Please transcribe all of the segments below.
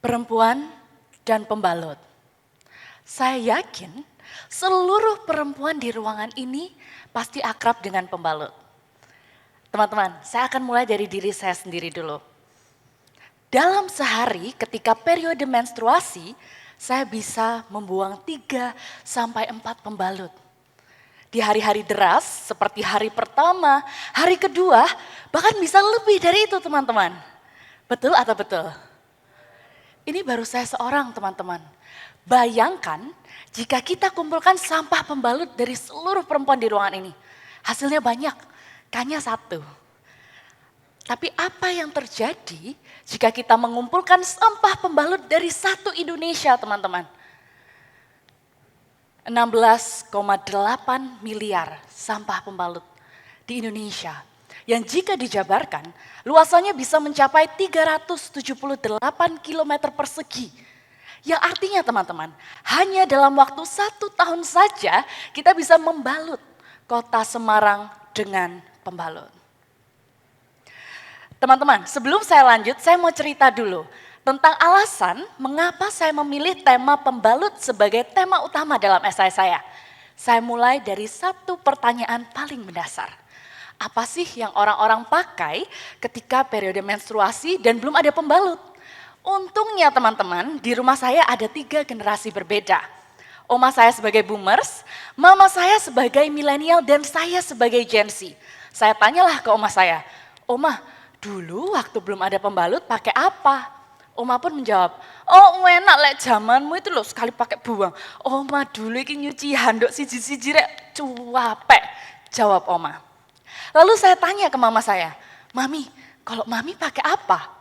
Perempuan dan pembalut. Saya yakin seluruh perempuan di ruangan ini pasti akrab dengan pembalut. Teman-teman, saya akan mulai dari diri saya sendiri dulu. Dalam sehari ketika periode menstruasi, saya bisa membuang 3 sampai 4 pembalut. Di hari-hari deras seperti hari pertama, hari kedua, bahkan bisa lebih dari itu teman-teman. Betul atau betul? Ini baru saya seorang teman-teman. Bayangkan jika kita kumpulkan sampah pembalut dari seluruh perempuan di ruangan ini. Hasilnya banyak, hanya 1. Tapi apa yang terjadi jika kita mengumpulkan sampah pembalut dari 1 Indonesia teman-teman? 16,8 miliar sampah pembalut di Indonesia. Yang jika dijabarkan, luasannya bisa mencapai 378 km persegi. Yang artinya teman-teman, hanya dalam waktu 1 tahun saja kita bisa membalut kota Semarang dengan pembalut. Teman-teman, sebelum saya lanjut, saya mau cerita dulu tentang alasan mengapa saya memilih tema pembalut sebagai tema utama dalam esai saya. Saya mulai dari 1 pertanyaan paling mendasar. Apa sih yang orang-orang pakai ketika periode menstruasi dan belum ada pembalut? Untungnya teman-teman, di rumah saya ada 3 generasi berbeda. Oma saya sebagai boomers, mama saya sebagai milenial, dan saya sebagai Gen Z. Saya tanyalah ke oma saya, "Oma, dulu waktu belum ada pembalut pakai apa?" Oma pun menjawab, "Oh enak lek zamanmu itu loh sekali pakai buang. Oma dulu iki nyuci handuk siji-siji rek cuapek," jawab oma. Lalu saya tanya ke mama saya, "Mami, kalau mami pakai apa?"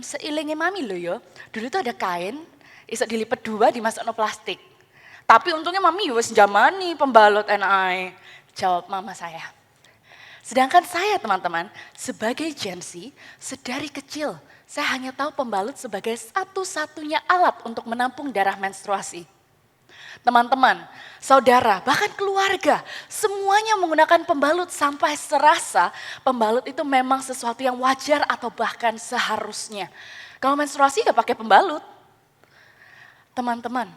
Seilingnya mami loh ya, dulu tuh ada kain, iso dilipat 2 dimasukno plastik. Tapi untungnya mami wis njamani pembalut enak ae, jawab mama saya. Sedangkan saya teman-teman, sebagai Gen Z, sedari kecil saya hanya tahu pembalut sebagai satu-satunya alat untuk menampung darah menstruasi. Teman-teman, saudara, bahkan keluarga, semuanya menggunakan pembalut sampai serasa pembalut itu memang sesuatu yang wajar atau bahkan seharusnya. Kalau menstruasi ya pakai pembalut. Teman-teman,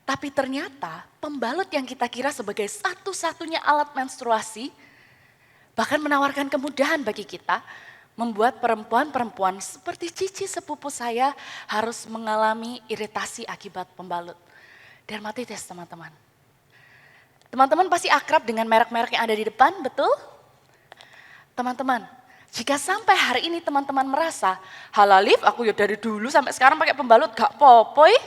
tapi ternyata pembalut yang kita kira sebagai satu-satunya alat menstruasi bahkan menawarkan kemudahan bagi kita, membuat perempuan-perempuan seperti cici sepupu saya harus mengalami iritasi akibat pembalut. Dermatitis teman-teman. Teman-teman pasti akrab dengan merek-merek yang ada di depan, betul? Teman-teman, jika sampai hari ini teman-teman merasa, "Halalif aku ya dari dulu sampai sekarang pakai pembalut gak popoi."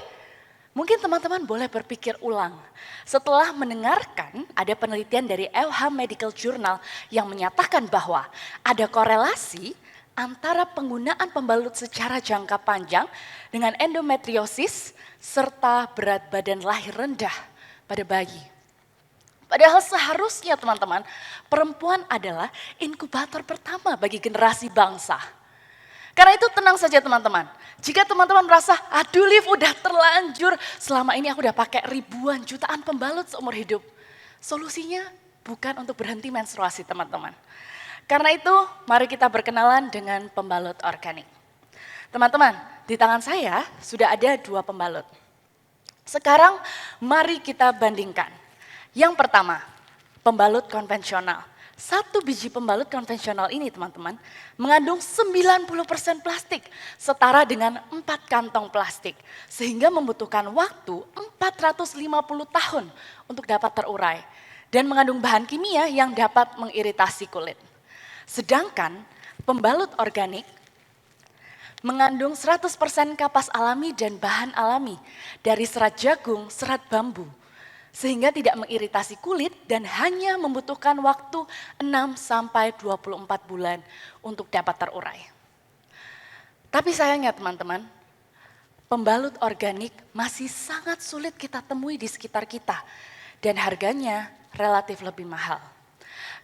Mungkin teman-teman boleh berpikir ulang. Setelah mendengarkan ada penelitian dari EUHA Medical Journal yang menyatakan bahwa ada korelasi antara penggunaan pembalut secara jangka panjang dengan endometriosis serta berat badan lahir rendah pada bayi. Padahal seharusnya teman-teman, perempuan adalah inkubator pertama bagi generasi bangsa. Karena itu tenang saja teman-teman, jika teman-teman merasa, "Aduh Liv udah terlanjur, selama ini aku udah pakai ribuan jutaan pembalut seumur hidup." Solusinya bukan untuk berhenti menstruasi teman-teman. Karena itu mari kita berkenalan dengan pembalut organik. Teman-teman, di tangan saya sudah ada 2 pembalut. Sekarang mari kita bandingkan. Yang pertama, pembalut konvensional. 1 biji pembalut konvensional ini teman-teman mengandung 90% plastik, setara dengan 4 kantong plastik. Sehingga membutuhkan waktu 450 tahun untuk dapat terurai. Dan mengandung bahan kimia yang dapat mengiritasi kulit. Sedangkan pembalut organik mengandung 100% kapas alami dan bahan alami dari serat jagung, serat bambu. Sehingga tidak mengiritasi kulit dan hanya membutuhkan waktu 6 sampai 24 bulan untuk dapat terurai. Tapi sayangnya teman-teman, pembalut organik masih sangat sulit kita temui di sekitar kita dan harganya relatif lebih mahal.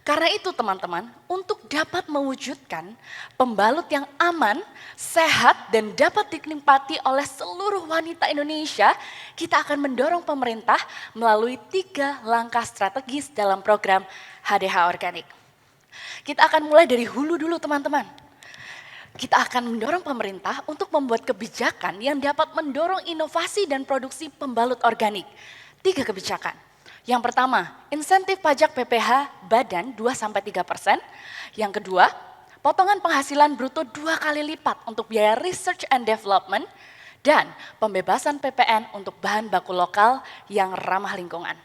Karena itu teman-teman, untuk dapat mewujudkan pembalut yang aman, sehat, dan dapat dinikmati oleh seluruh wanita Indonesia, kita akan mendorong pemerintah melalui 3 langkah strategis dalam program HDH Organik. Kita akan mulai dari hulu dulu teman-teman. kita akan mendorong pemerintah untuk membuat kebijakan yang dapat mendorong inovasi dan produksi pembalut organik. 3 kebijakan. Yang pertama, insentif pajak PPh badan 2-3%. Yang kedua, potongan penghasilan bruto 2 kali lipat untuk biaya research and development. Dan pembebasan PPN untuk bahan baku lokal yang ramah lingkungan.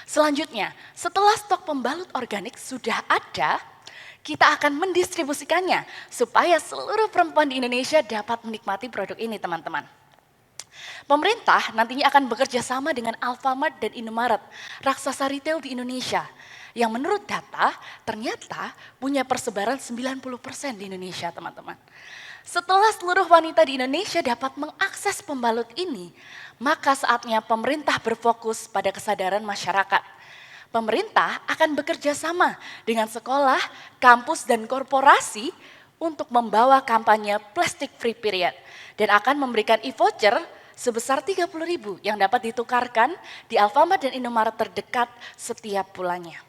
Selanjutnya, setelah stok pembalut organik sudah ada, kita akan mendistribusikannya supaya seluruh perempuan di Indonesia dapat menikmati produk ini, teman-teman. Pemerintah nantinya akan bekerja sama dengan Alfamart dan Indomaret, raksasa retail di Indonesia, yang menurut data ternyata punya persebaran 90% di Indonesia, teman-teman. Setelah seluruh wanita di Indonesia dapat mengakses pembalut ini, maka saatnya pemerintah berfokus pada kesadaran masyarakat. Pemerintah akan bekerja sama dengan sekolah, kampus, dan korporasi untuk membawa kampanye plastic free period dan akan memberikan e-voucher sebesar 30.000 yang dapat ditukarkan di Alfamart dan Indomaret terdekat setiap bulannya.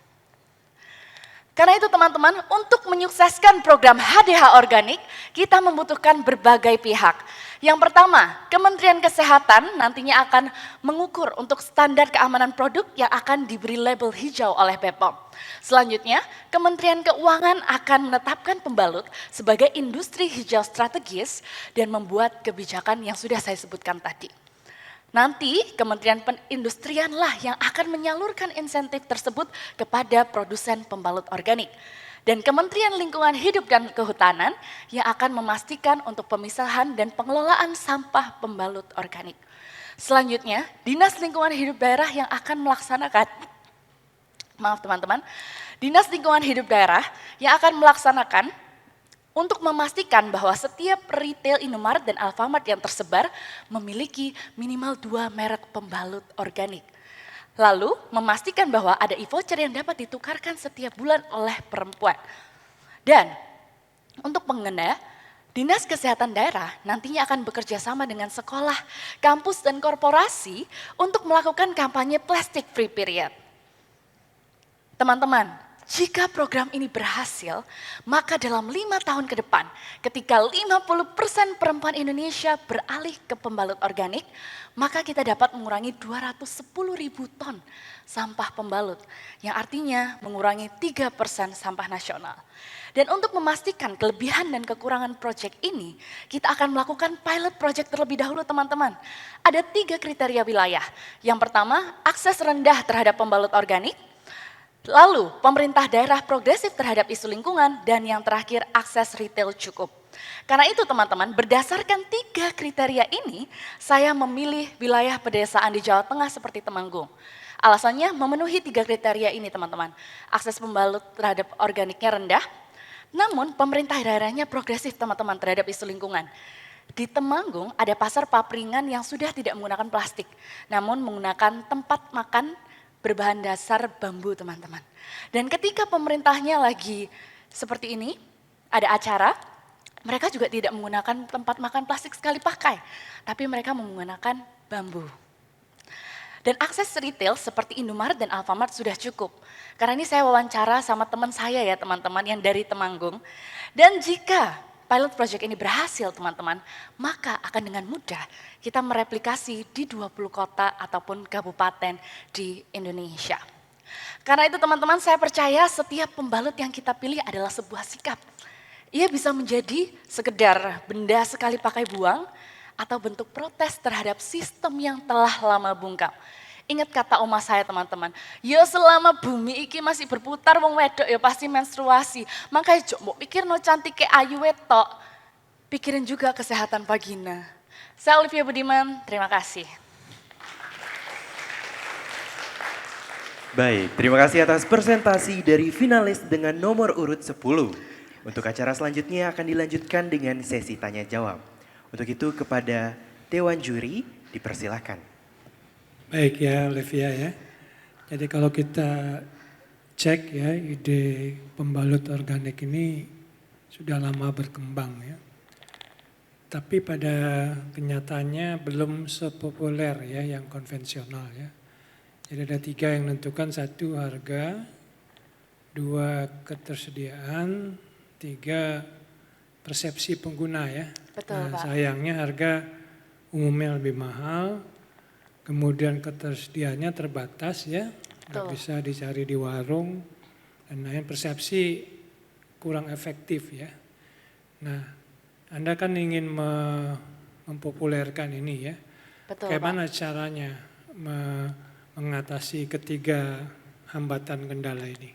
Karena itu teman-teman, untuk menyukseskan program HDH Organik, kita membutuhkan berbagai pihak. Yang pertama, Kementerian Kesehatan nantinya akan mengukur untuk standar keamanan produk yang akan diberi label hijau oleh BPOM. Selanjutnya, Kementerian Keuangan akan menetapkan pembalut sebagai industri hijau strategis dan membuat kebijakan yang sudah saya sebutkan tadi. Nanti Kementerian Perindustrianlah yang akan menyalurkan insentif tersebut kepada produsen pembalut organik. Dan Kementerian Lingkungan Hidup dan Kehutanan yang akan memastikan untuk pemisahan dan pengelolaan sampah pembalut organik. Selanjutnya, Dinas Lingkungan Hidup Daerah yang akan melaksanakan, Dinas Lingkungan Hidup Daerah yang akan melaksanakan untuk memastikan bahwa setiap retail Indomaret dan Alfamart yang tersebar memiliki minimal 2 merek pembalut organik. Lalu memastikan bahwa ada e-voucher yang dapat ditukarkan setiap bulan oleh perempuan. Dan untuk pengguna, Dinas Kesehatan Daerah nantinya akan bekerja sama dengan sekolah, kampus, dan korporasi untuk melakukan kampanye plastic free period. Teman-teman, jika program ini berhasil, maka dalam 5 tahun ke depan, ketika 50% perempuan Indonesia beralih ke pembalut organik, maka kita dapat mengurangi 210.000 ton sampah pembalut, yang artinya mengurangi 3% sampah nasional. Dan untuk memastikan kelebihan dan kekurangan proyek ini, kita akan melakukan pilot project terlebih dahulu, teman-teman. Ada 3 kriteria wilayah. Yang pertama, akses rendah terhadap pembalut organik. Lalu, pemerintah daerah progresif terhadap isu lingkungan, dan yang terakhir akses retail cukup. Karena itu teman-teman, berdasarkan 3 kriteria ini, saya memilih wilayah pedesaan di Jawa Tengah seperti Temanggung. Alasannya memenuhi 3 kriteria ini teman-teman. Akses pembalut terhadap organiknya rendah, namun pemerintah daerahnya progresif teman-teman terhadap isu lingkungan. Di Temanggung ada pasar papringan yang sudah tidak menggunakan plastik, namun menggunakan tempat makan berbahan dasar bambu teman-teman. Dan ketika pemerintahnya lagi seperti ini, ada acara, mereka juga tidak menggunakan tempat makan plastik sekali pakai, tapi mereka menggunakan bambu. Dan akses retail seperti Indomaret dan Alfamart sudah cukup. Karena ini saya wawancara sama teman saya ya teman-teman yang dari Temanggung. Dan jika pilot project ini berhasil teman-teman, maka akan dengan mudah kita mereplikasi di 20 kota ataupun kabupaten di Indonesia. Karena itu teman-teman, saya percaya setiap pembalut yang kita pilih adalah sebuah sikap. Ia bisa menjadi sekedar benda sekali pakai buang atau bentuk protes terhadap sistem yang telah lama bungkam. Ingat kata oma saya teman-teman, ya selama bumi iki masih berputar wong wedok ya pasti menstruasi. Makanya jok mbok pikir no cantik kayak ayu wetok, pikirin juga kesehatan vagina. Saya Olivia Budiman, terima kasih. Baik, terima kasih atas presentasi dari finalis dengan nomor urut 10. Untuk acara selanjutnya akan dilanjutkan dengan sesi tanya jawab. Untuk itu kepada Dewan Juri dipersilakan. Baik ya Olivia ya, jadi kalau kita cek ya ide pembalut organik ini sudah lama berkembang ya. Tapi pada kenyataannya belum sepopuler ya yang konvensional ya. Jadi ada 3 yang menentukan, 1 harga, 2 ketersediaan, 3 persepsi pengguna ya. Betul, Pak. Sayangnya harga umumnya lebih mahal, kemudian ketersediaannya terbatas ya, nggak Betul. bisa dicari di warung, dan lain persepsi kurang efektif ya. Nah, Anda kan ingin mempopulerkan ini ya. Betul, Bagaimana Pak. caranya mengatasi ketiga hambatan kendala ini?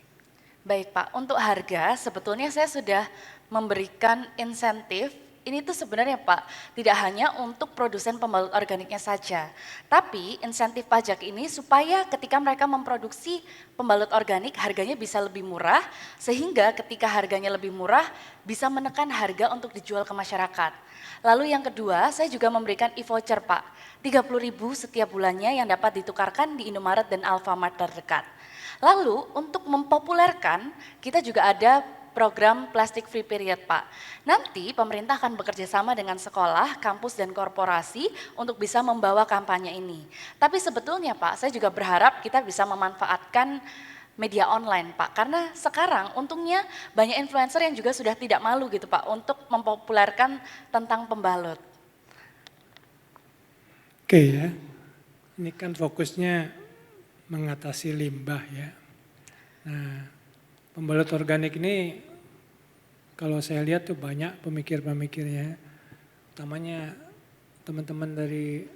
Baik Pak, untuk harga sebetulnya saya sudah memberikan insentif. Ini tuh sebenarnya Pak, tidak hanya untuk produsen pembalut organiknya saja, tapi insentif pajak ini supaya ketika mereka memproduksi pembalut organik harganya bisa lebih murah, sehingga ketika harganya lebih murah bisa menekan harga untuk dijual ke masyarakat. Lalu yang kedua, saya juga memberikan e-voucher Pak, 30.000 setiap bulannya yang dapat ditukarkan di Indomaret dan Alfamart terdekat. Lalu untuk mempopulerkan, kita juga ada program Plastic Free Period Pak. Nanti pemerintah akan bekerja sama dengan sekolah, kampus dan korporasi untuk bisa membawa kampanye ini. Tapi sebetulnya Pak, saya juga berharap kita bisa memanfaatkan media online Pak. Karena sekarang untungnya banyak influencer yang juga sudah tidak malu gitu Pak untuk mempopulerkan tentang pembalut. Oke ya, ini kan fokusnya mengatasi limbah ya. Nah, pembalut organik ini kalau saya lihat tuh banyak pemikir-pemikirnya, utamanya teman-teman dari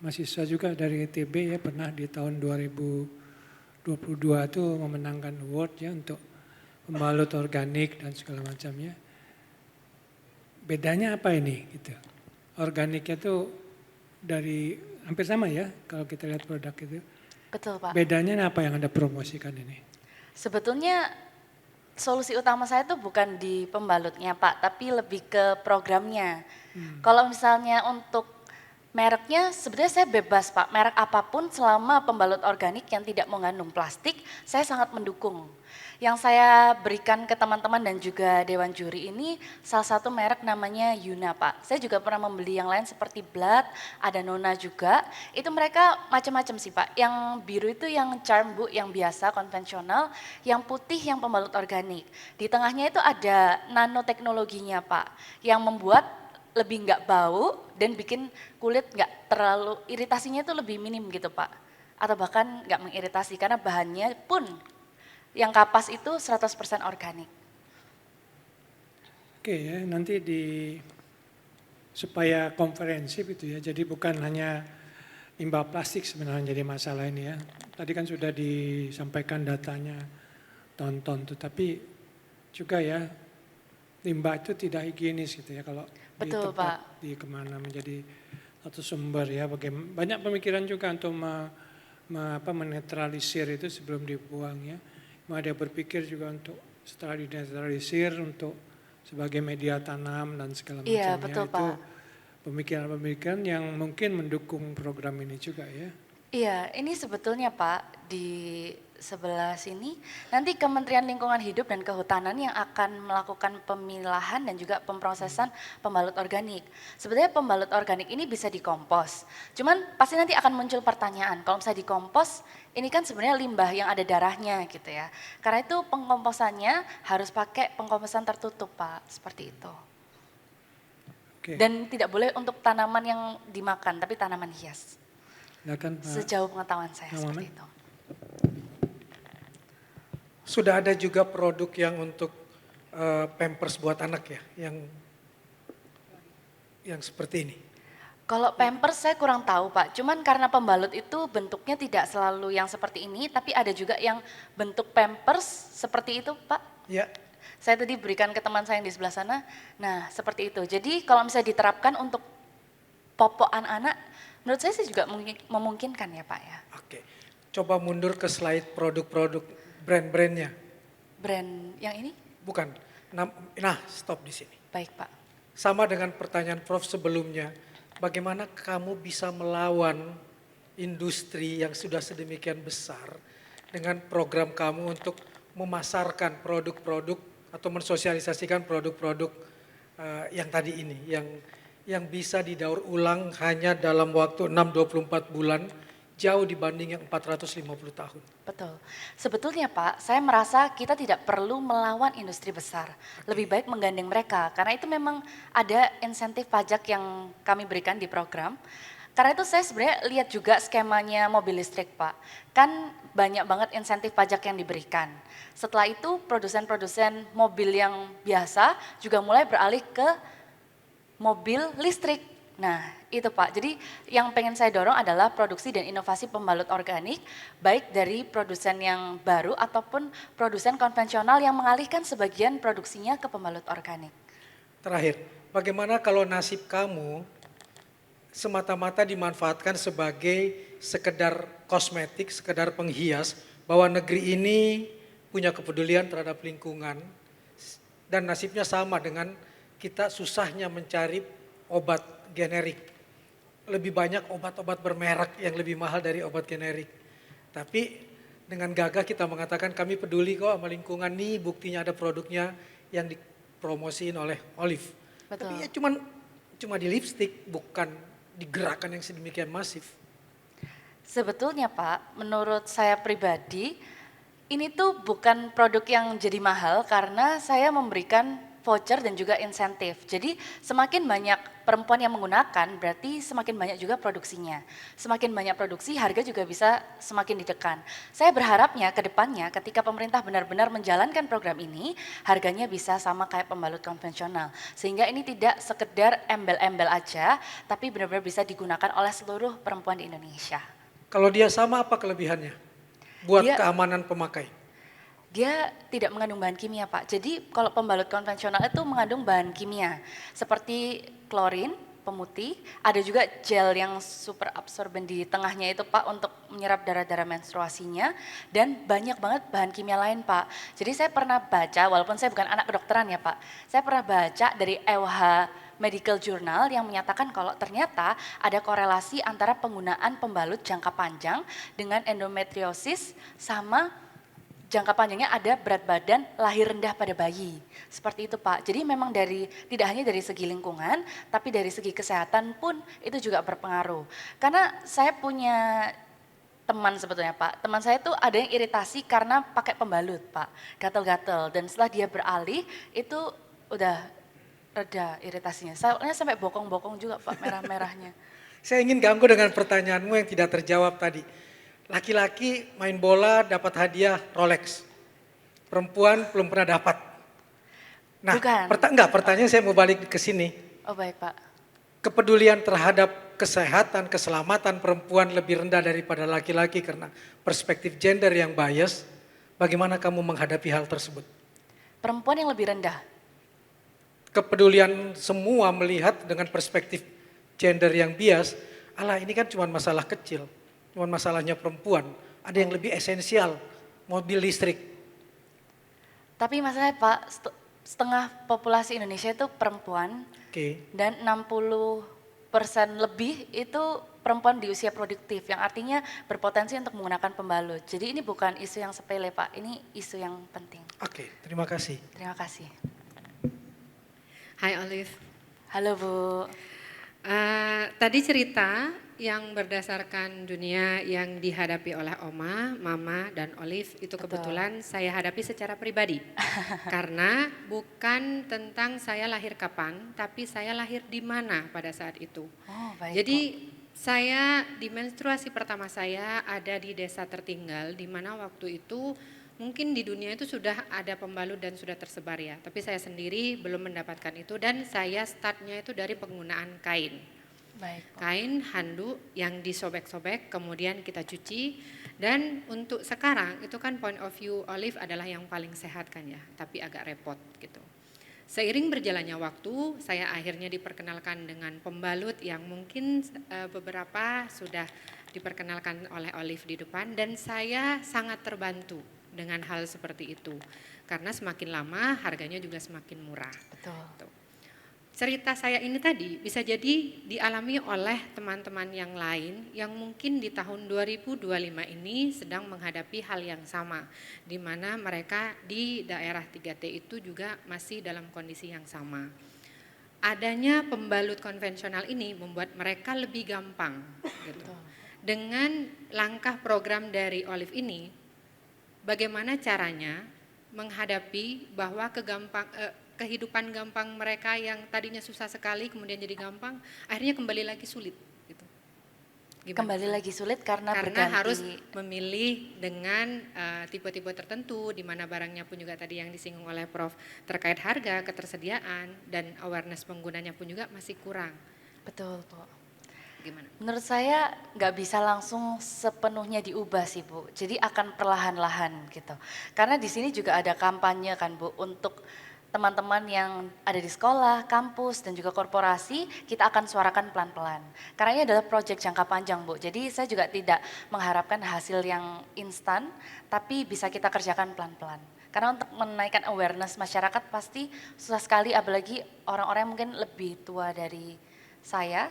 mahasiswa juga dari ITB ya, pernah di tahun 2022 tuh memenangkan award ya untuk pembalut organik dan segala macamnya. Bedanya apa ini gitu? Organiknya tuh dari hampir sama ya kalau kita lihat produk itu. Betul Pak. Bedanya apa yang Anda promosikan ini? Sebetulnya solusi utama saya tuh bukan di pembalutnya Pak, tapi lebih ke programnya. Kalau misalnya untuk mereknya sebenarnya saya bebas Pak, merek apapun selama pembalut organik yang tidak mengandung plastik, saya sangat mendukung. Yang saya berikan ke teman-teman dan juga Dewan Juri ini salah satu merek namanya Yuna Pak. Saya juga pernah membeli yang lain seperti Blood, ada Nona juga. Itu mereka macam-macam sih Pak. Yang biru itu yang Charm Bu, yang biasa konvensional, yang putih yang pembalut organik. Di tengahnya itu ada nanoteknologinya Pak, yang membuat lebih nggak bau dan bikin kulit nggak terlalu, iritasinya itu lebih minim gitu Pak. Atau bahkan nggak mengiritasi karena bahannya pun yang kapas itu 100% organik. Oke ya, nanti supaya komprehensif itu ya, jadi bukan hanya limbah plastik sebenarnya jadi masalah ini ya. Tadi kan sudah disampaikan datanya tonton tuh, tapi juga ya limbah itu tidak higienis gitu ya kalau di Betul, tempat Pak. di kemana menjadi satu sumber ya. Banyak pemikiran juga untuk menetralisir itu sebelum dibuang ya. Ada berpikir juga untuk setelah dinetralisir untuk sebagai media tanam dan segala macamnya. Iya, betul itu Pak. pemikiran-pemikiran yang mungkin mendukung program ini juga ya. Iya, ini sebetulnya Pak di sebelah sini nanti Kementerian Lingkungan Hidup dan Kehutanan yang akan melakukan pemilahan dan juga pemprosesan pembalut organik. Sebenarnya pembalut organik ini bisa dikompos. Cuman pasti nanti akan muncul pertanyaan, kalau misalnya dikompos, ini kan sebenarnya limbah yang ada darahnya gitu ya. Karena itu pengkomposannya harus pakai pengkomposan tertutup Pak, seperti itu. Oke. Dan tidak boleh untuk tanaman yang dimakan, tapi tanaman hias. Silakan Pak. Sejauh pengetahuan saya Yang seperti mana? itu. Sudah ada juga produk yang untuk Pampers buat anak ya, yang seperti ini. Kalau Pampers saya kurang tahu Pak, cuman karena pembalut itu bentuknya tidak selalu yang seperti ini, tapi ada juga yang bentuk Pampers seperti itu Pak. Ya, Saya tadi berikan ke teman saya yang di sebelah sana, nah seperti itu. Jadi kalau misalnya diterapkan untuk popok anak-anak, menurut saya sih juga memungkinkan ya Pak ya. oke. Coba mundur ke slide produk-produk brand-brandnya. Brand yang ini? Bukan. Nah, stop di sini. Baik Pak. Sama dengan pertanyaan Prof sebelumnya, bagaimana kamu bisa melawan industri yang sudah sedemikian besar dengan program kamu untuk memasarkan produk-produk atau mensosialisasikan produk-produk yang tadi ini, yang bisa didaur ulang hanya dalam waktu 6-24 bulan, jauh dibanding yang 450 tahun. Betul. Sebetulnya Pak, saya merasa kita tidak perlu melawan industri besar. Lebih baik menggandeng mereka, karena itu memang ada insentif pajak yang kami berikan di program. Karena itu saya sebenarnya lihat juga skemanya mobil listrik Pak. Kan banyak banget insentif pajak yang diberikan. Setelah itu produsen-produsen mobil yang biasa juga mulai beralih ke mobil listrik. Nah itu Pak, jadi yang pengen saya dorong adalah produksi dan inovasi pembalut organik, baik dari produsen yang baru ataupun produsen konvensional yang mengalihkan sebagian produksinya ke pembalut organik. Terakhir, bagaimana kalau nasib kamu semata-mata dimanfaatkan sebagai sekedar kosmetik, sekedar penghias, bahwa negeri ini punya kepedulian terhadap lingkungan, dan nasibnya sama dengan kita susahnya mencari obat generik. Lebih banyak obat-obat bermerek yang lebih mahal dari obat generik. Tapi dengan gagah kita mengatakan kami peduli kok sama lingkungan nih, buktinya ada produknya yang dipromosiin oleh Olive. Betul. Tapi ya cuma di lipstick, bukan di gerakan yang sedemikian masif. Sebetulnya Pak, menurut saya pribadi, ini tuh bukan produk yang jadi mahal karena saya memberikan voucher dan juga insentif. Jadi semakin banyak perempuan yang menggunakan, berarti semakin banyak juga produksinya. Semakin banyak produksi, harga juga bisa semakin ditekan. Saya berharapnya ke depannya ketika pemerintah benar-benar menjalankan program ini, harganya bisa sama kayak pembalut konvensional. Sehingga ini tidak sekedar embel-embel aja, tapi benar-benar bisa digunakan oleh seluruh perempuan di Indonesia. Kalau dia sama apa kelebihannya? Buat Dia- keamanan pemakai. Dia tidak mengandung bahan kimia Pak, jadi kalau pembalut konvensional itu mengandung bahan kimia seperti klorin, pemutih, ada juga gel yang super absorben di tengahnya itu Pak untuk menyerap darah-darah menstruasinya, dan banyak banget bahan kimia lain Pak. Jadi saya pernah baca, walaupun saya bukan anak kedokteran ya Pak, saya pernah baca dari EWH Medical Journal yang menyatakan kalau ternyata ada korelasi antara penggunaan pembalut jangka panjang dengan endometriosis sama jangka panjangnya ada berat badan lahir rendah pada bayi. Seperti itu Pak. Jadi memang tidak hanya dari segi lingkungan, tapi dari segi kesehatan pun itu juga berpengaruh. Karena saya punya teman sebetulnya Pak. Teman saya tuh ada yang iritasi karena pakai pembalut Pak. Gatel-gatel. Dan setelah dia beralih itu udah reda iritasinya. Soalnya sampai bokong-bokong juga Pak, merah-merahnya. Saya ingin ganggu dengan pertanyaanmu yang tidak terjawab tadi. Laki-laki main bola dapat hadiah Rolex. Perempuan belum pernah dapat. Nah, Bukan. pertanyaan saya mau balik ke sini. Oh baik Pak. Kepedulian terhadap kesehatan, keselamatan perempuan lebih rendah daripada laki-laki karena perspektif gender yang bias. Bagaimana kamu menghadapi hal tersebut? Perempuan yang lebih rendah. Kepedulian semua melihat dengan perspektif gender yang bias, alah ini kan cuma masalah kecil. Cuma masalahnya perempuan, ada yang lebih esensial, mobil listrik. Tapi masalahnya Pak, setengah populasi Indonesia itu perempuan, Oke. dan 60% lebih itu perempuan di usia produktif, yang artinya berpotensi untuk menggunakan pembalut. Jadi ini bukan isu yang sepele Pak, ini isu yang penting. Oke, terima kasih. Terima kasih. Hai Olive. Halo Bu. Tadi cerita yang berdasarkan dunia yang dihadapi oleh Oma, Mama, dan Olive itu Betul. kebetulan saya hadapi secara pribadi. Karena bukan tentang saya lahir kapan, tapi saya lahir di mana pada saat itu. Oh baik Jadi saya di menstruasi pertama saya ada di desa tertinggal, di mana waktu itu mungkin di dunia itu sudah ada pembalut dan sudah tersebar ya. Tapi saya sendiri belum mendapatkan itu, dan saya startnya itu dari penggunaan kain. Baik Bu. Kain handuk yang disobek-sobek kemudian kita cuci, dan untuk sekarang itu kan point of view Olive adalah yang paling sehat kan ya, tapi agak repot gitu. Seiring berjalannya waktu saya akhirnya diperkenalkan dengan pembalut yang mungkin beberapa sudah diperkenalkan oleh Olive di depan, dan saya sangat terbantu dengan hal seperti itu karena semakin lama harganya juga semakin murah. Betul. Tuh. Cerita saya ini tadi bisa jadi dialami oleh teman-teman yang lain yang mungkin di tahun 2025 ini sedang menghadapi hal yang sama, di mana mereka di daerah 3T itu juga masih dalam kondisi yang sama. Adanya pembalut konvensional ini membuat mereka lebih gampang gitu. Dengan langkah program dari Olive ini, bagaimana caranya menghadapi bahwa kehidupan gampang mereka yang tadinya susah sekali kemudian jadi gampang, akhirnya kembali lagi sulit gitu. Gimana? Kembali lagi sulit karena berganti. Harus memilih dengan tipe-tipe tertentu, di mana barangnya pun juga tadi yang disinggung oleh Prof terkait harga, ketersediaan, dan awareness penggunanya pun juga masih kurang. Betul, Bu. Gimana? Menurut saya nggak bisa langsung sepenuhnya diubah sih, Bu. Jadi akan perlahan-lahan gitu. Karena di sini juga ada kampanye kan, Bu, untuk teman-teman yang ada di sekolah, kampus, dan juga korporasi, kita akan suarakan pelan-pelan. Karena ini adalah proyek jangka panjang, Bu. Jadi saya juga tidak mengharapkan hasil yang instan, tapi bisa kita kerjakan pelan-pelan. Karena untuk menaikkan awareness masyarakat pasti susah sekali, apalagi orang-orang yang mungkin lebih tua dari saya,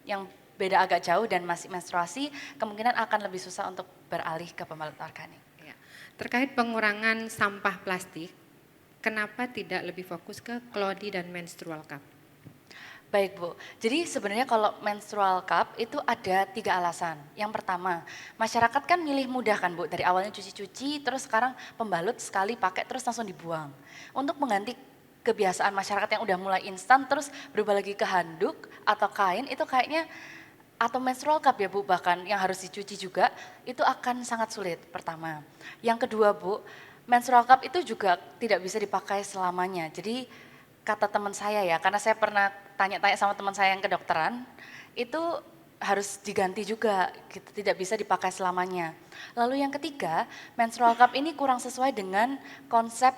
yang beda agak jauh dan masih menstruasi, kemungkinan akan lebih susah untuk beralih ke pembalut organik. Ya. Terkait pengurangan sampah plastik, kenapa tidak lebih fokus ke Clody dan menstrual cup? Baik, Bu, jadi sebenarnya kalau menstrual cup itu ada 3 alasan. Yang pertama, masyarakat kan milih mudah kan, Bu, dari awalnya cuci-cuci, terus sekarang pembalut sekali pakai terus langsung dibuang. Untuk mengganti kebiasaan masyarakat yang udah mulai instan terus berubah lagi ke handuk atau kain, itu kayaknya, atau menstrual cup ya Bu, bahkan yang harus dicuci juga, itu akan sangat sulit pertama. Yang kedua, Bu, menstrual cup itu juga tidak bisa dipakai selamanya. Jadi kata teman saya ya, karena saya pernah tanya-tanya sama teman saya yang kedokteran, itu harus diganti juga, gitu, tidak bisa dipakai selamanya. Lalu yang ketiga, menstrual cup ini kurang sesuai dengan konsep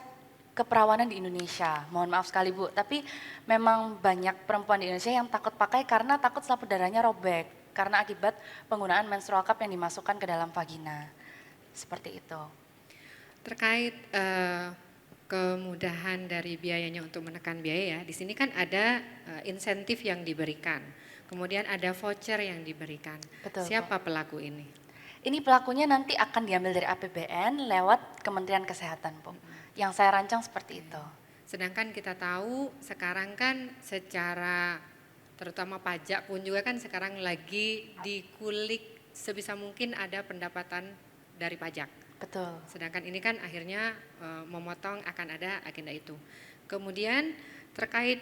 keperawanan di Indonesia. Mohon maaf sekali Bu, tapi memang banyak perempuan di Indonesia yang takut pakai karena takut selaput darahnya robek, karena akibat penggunaan menstrual cup yang dimasukkan ke dalam vagina. Seperti itu. Terkait kemudahan dari biayanya untuk menekan biaya, di sini kan ada insentif yang diberikan, kemudian ada voucher yang diberikan. Betul, Siapa pelaku ini? Ini pelakunya nanti akan diambil dari APBN lewat Kementerian Kesehatan, Bu. Yang saya rancang seperti itu. Sedangkan kita tahu sekarang kan secara terutama pajak pun juga kan sekarang lagi dikulik sebisa mungkin ada pendapatan dari pajak. Betul. Sedangkan ini kan akhirnya memotong akan ada agenda itu. Kemudian terkait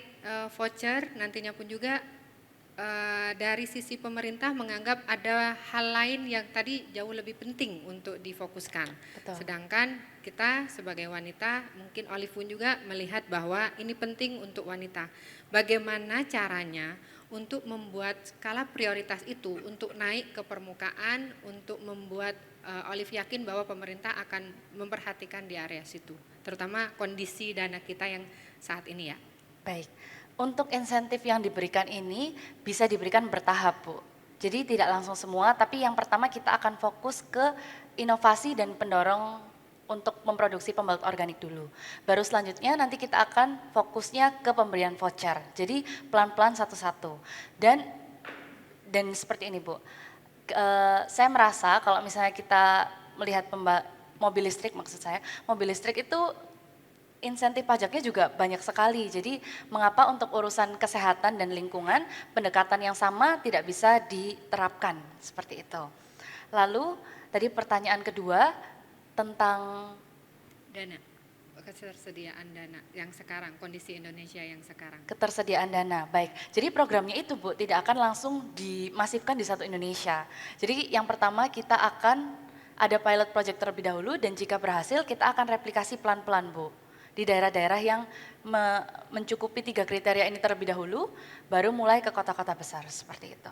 voucher nantinya pun juga dari sisi pemerintah menganggap ada hal lain yang tadi jauh lebih penting untuk difokuskan. Betul. Sedangkan kita sebagai wanita, mungkin Olive pun juga melihat bahwa ini penting untuk wanita. Bagaimana caranya untuk membuat skala prioritas itu untuk naik ke permukaan, untuk membuat Olive yakin bahwa pemerintah akan memperhatikan di area situ, terutama kondisi dana kita yang saat ini ya. Baik. Untuk insentif yang diberikan ini bisa diberikan bertahap, Bu. Jadi tidak langsung semua, tapi yang pertama kita akan fokus ke inovasi dan pendorong untuk memproduksi pembalut organik dulu. Baru selanjutnya nanti kita akan fokusnya ke pemberian voucher. Jadi pelan-pelan satu-satu. Dan seperti ini, Bu. Saya merasa kalau misalnya kita melihat mobil listrik, maksud saya, mobil listrik itu insentif pajaknya juga banyak sekali. Jadi mengapa untuk urusan kesehatan dan lingkungan pendekatan yang sama tidak bisa diterapkan seperti itu. Lalu tadi pertanyaan kedua tentang dana, ketersediaan dana yang sekarang, kondisi Indonesia yang sekarang. Ketersediaan dana, baik. Jadi programnya itu Bu tidak akan langsung dimasifkan di satu Indonesia. Jadi yang pertama kita akan ada pilot project terlebih dahulu dan jika berhasil kita akan replikasi pelan-pelan Bu. Di daerah-daerah yang mencukupi 3 kriteria ini terlebih dahulu, baru mulai ke kota-kota besar seperti itu.